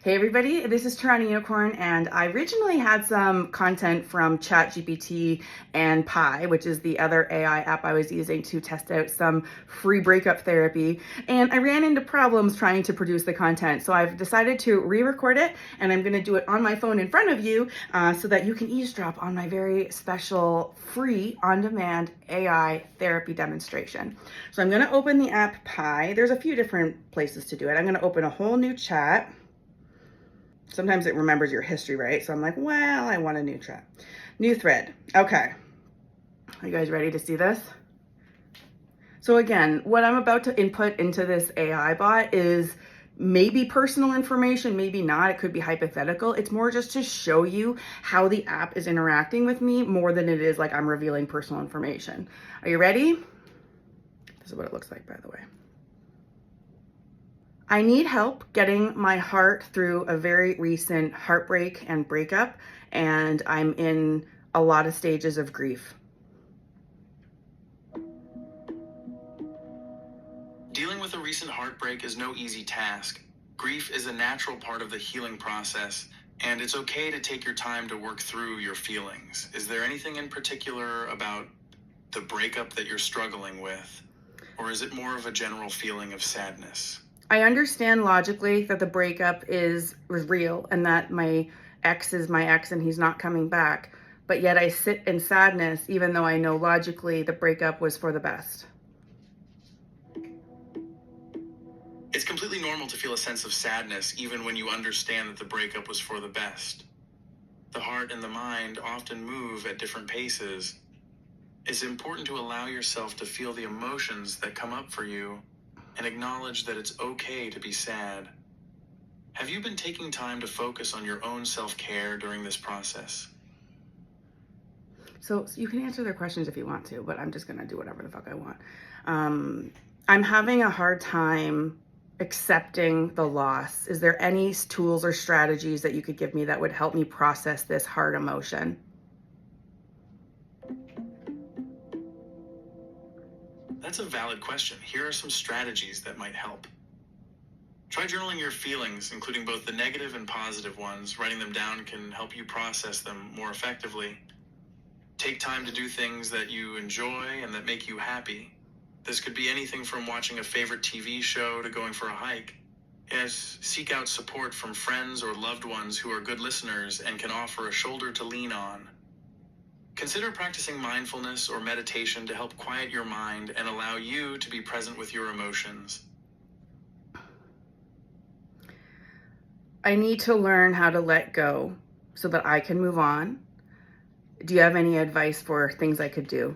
Hey everybody, this is Toronto Unicorn, and I originally had some content from ChatGPT and Pi, which is the other AI app I was using to test out some free breakup therapy, and I ran into problems trying to produce the content. So I've decided to re-record it, and I'm going to do it on my phone in front of you so that you can eavesdrop on my very special free on-demand AI therapy demonstration. So I'm going to open the app Pi. There's a few different places to do it. I'm going to open a whole new chat. Sometimes it remembers your history, right? So I'm like, well, I want a new chat. New thread. Okay. Are you guys ready to see this? So again, what I'm about to input into this AI bot is maybe personal information, maybe not. It could be hypothetical. It's more just to show you how the app is interacting with me more than it is like I'm revealing personal information. Are you ready? This is what it looks like, by the way. I need help getting my heart through a very recent heartbreak and breakup, and I'm in a lot of stages of grief. Dealing with a recent heartbreak is no easy task. Grief is a natural part of the healing process, and it's okay to take your time to work through your feelings. Is there anything in particular about the breakup that you're struggling with, or is it more of a general feeling of sadness? I understand logically that the breakup is real and that my ex is my ex and he's not coming back, but yet I sit in sadness even though I know logically the breakup was for the best. It's completely normal to feel a sense of sadness even when you understand that the breakup was for the best. The heart and the mind often move at different paces. It's important to allow yourself to feel the emotions that come up for you and acknowledge that it's okay to be sad. Have you been taking time to focus on your own self-care during this process? So you can answer their questions if you want to, but I'm just gonna do whatever the fuck I want. I'm having a hard time accepting the loss. Is there any tools or strategies that you could give me that would help me process this hard emotion? That's a valid question. Here are some strategies that might help. Try journaling your feelings, including both the negative and positive ones. Writing them down can help you process them more effectively. Take time to do things that you enjoy and that make you happy. This could be anything from watching a favorite TV show to going for a hike. Yes, seek out support from friends or loved ones who are good listeners and can offer a shoulder to lean on. Consider practicing mindfulness or meditation to help quiet your mind and allow you to be present with your emotions. I need to learn how to let go so that I can move on. Do you have any advice for things I could do?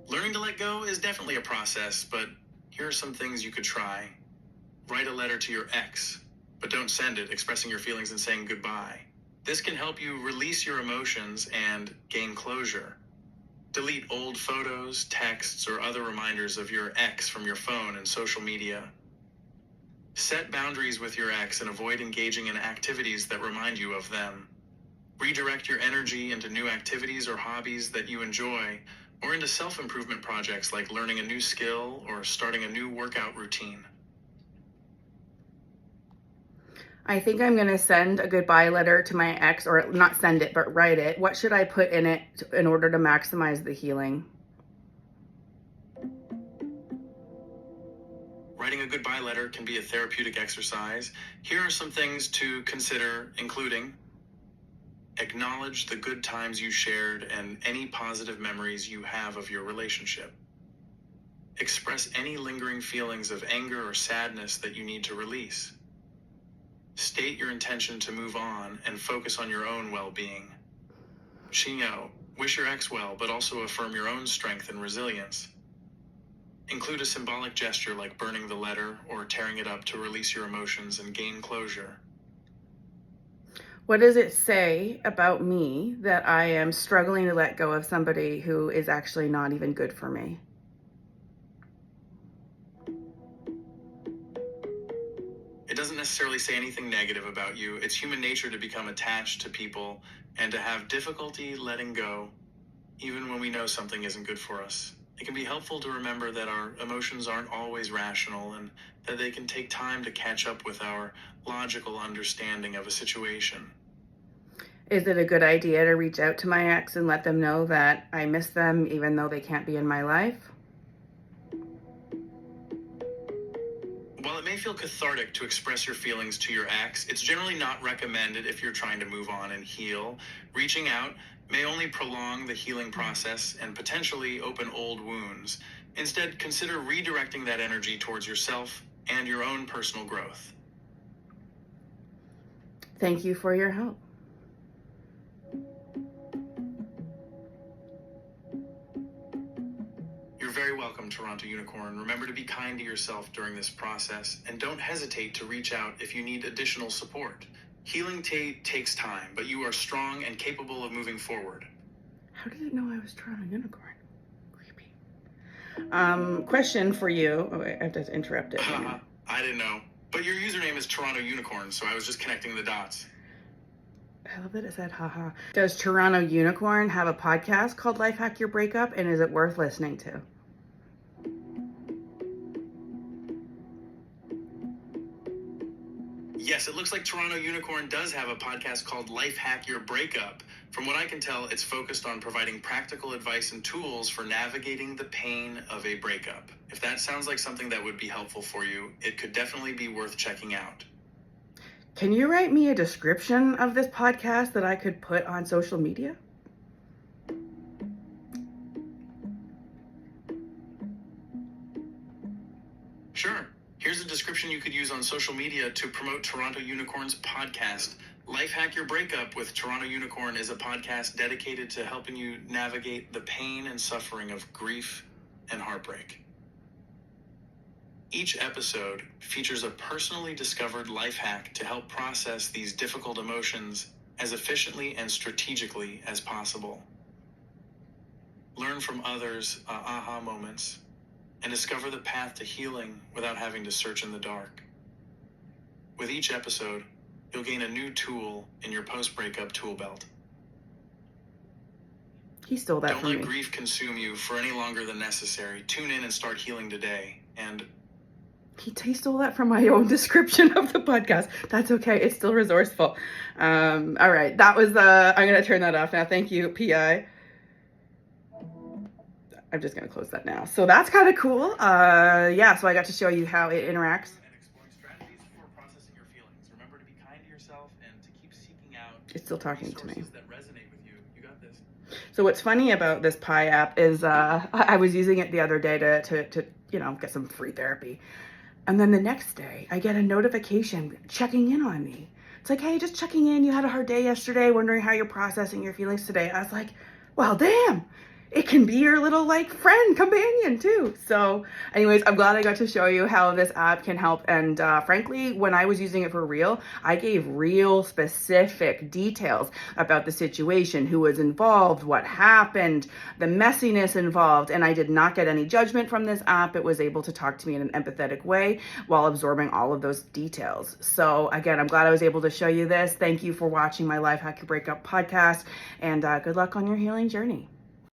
Learning to let go is definitely a process, but here are some things you could try. Write a letter to your ex, but don't send it expressing your feelings and saying goodbye. This can help you release your emotions and gain closure. Delete old photos, texts, or other reminders of your ex from your phone and social media. Set boundaries with your ex and avoid engaging in activities that remind you of them. Redirect your energy into new activities or hobbies that you enjoy, or into self-improvement projects like learning a new skill or starting a new workout routine. I think I'm going to send a goodbye letter to my ex, or not send it, but write it. What should I put in it in order to maximize the healing? Writing a goodbye letter can be a therapeutic exercise. Here are some things to consider, including acknowledge the good times you shared and any positive memories you have of your relationship. Express any lingering feelings of anger or sadness that you need to release. State your intention to move on and focus on your own well-being. Wish your ex well, but also affirm your own strength and resilience. Include a symbolic gesture like burning the letter or tearing it up to release your emotions and gain closure. What does it say about me that I am struggling to let go of somebody who is actually not even good for me? It doesn't necessarily say anything negative about you. It's human nature to become attached to people and to have difficulty letting go, even when we know something isn't good for us. It can be helpful to remember that our emotions aren't always rational and that they can take time to catch up with our logical understanding of a situation. Is it a good idea to reach out to my ex and let them know that I miss them even though they can't be in my life? While it may feel cathartic to express your feelings to your ex, it's generally not recommended if you're trying to move on and heal. Reaching out may only prolong the healing process and potentially open old wounds. Instead, consider redirecting that energy towards yourself and your own personal growth. Thank you for your help. You're very welcome, Toronto Unicorn. Remember to be kind to yourself during this process, and don't hesitate to reach out if you need additional support. Healing takes time, but you are strong and capable of moving forward. How did it know I was Toronto Unicorn? Creepy. Question for you. Oh, wait, I have to interrupt it. I didn't know. But your username is Toronto Unicorn, so I was just connecting the dots. I love that it said haha. Does Toronto Unicorn have a podcast called Life Hack Your Breakup, and is it worth listening to? Yes, it looks like Toronto Unicorn does have a podcast called Life Hack Your Breakup. From what I can tell, it's focused on providing practical advice and tools for navigating the pain of a breakup. If that sounds like something that would be helpful for you, it could definitely be worth checking out. Can you write me a description of this podcast that I could put on social media? Sure. Here's a description you could use on social media to promote Toronto Unicorn's podcast. Life Hack Your Breakup with Toronto Unicorn is a podcast dedicated to helping you navigate the pain and suffering of grief and heartbreak. Each episode features a personally discovered life hack to help process these difficult emotions as efficiently and strategically as possible. Learn from others' aha moments and discover the path to healing without having to search in the dark. With each episode, you'll gain a new tool in your post-breakup tool belt. He stole that Don't from let me. grief consume you for any longer than necessary. Tune in and start healing today. And He stole that from my own description of the podcast. That's okay. It's still resourceful. All right. That was I'm going to turn that off now. Thank you, PI. I'm just going to close that now. So that's kind of cool. Yeah, so I got to show you how it interacts. and exploring strategies for processing your feelings. Remember to be kind to yourself and to keep seeking out It's still talking to me. resources that resonate with you. You got this. So what's funny about this Pi app is I was using it the other day to get some free therapy. And then the next day, I get a notification checking in on me. It's like, hey, just checking in. You had a hard day yesterday, wondering how you're processing your feelings today. I was like, well, damn. It can be your little friend companion too. So anyways, I'm glad I got to show you how this app can help. And frankly, when I was using it for real, I gave real specific details about the situation, who was involved, what happened, the messiness involved. And I did not get any judgment from this app. It was able to talk to me in an empathetic way while absorbing all of those details. So again, I'm glad I was able to show you this. Thank you for watching my Life Hack Your Breakup podcast, and good luck on your healing journey.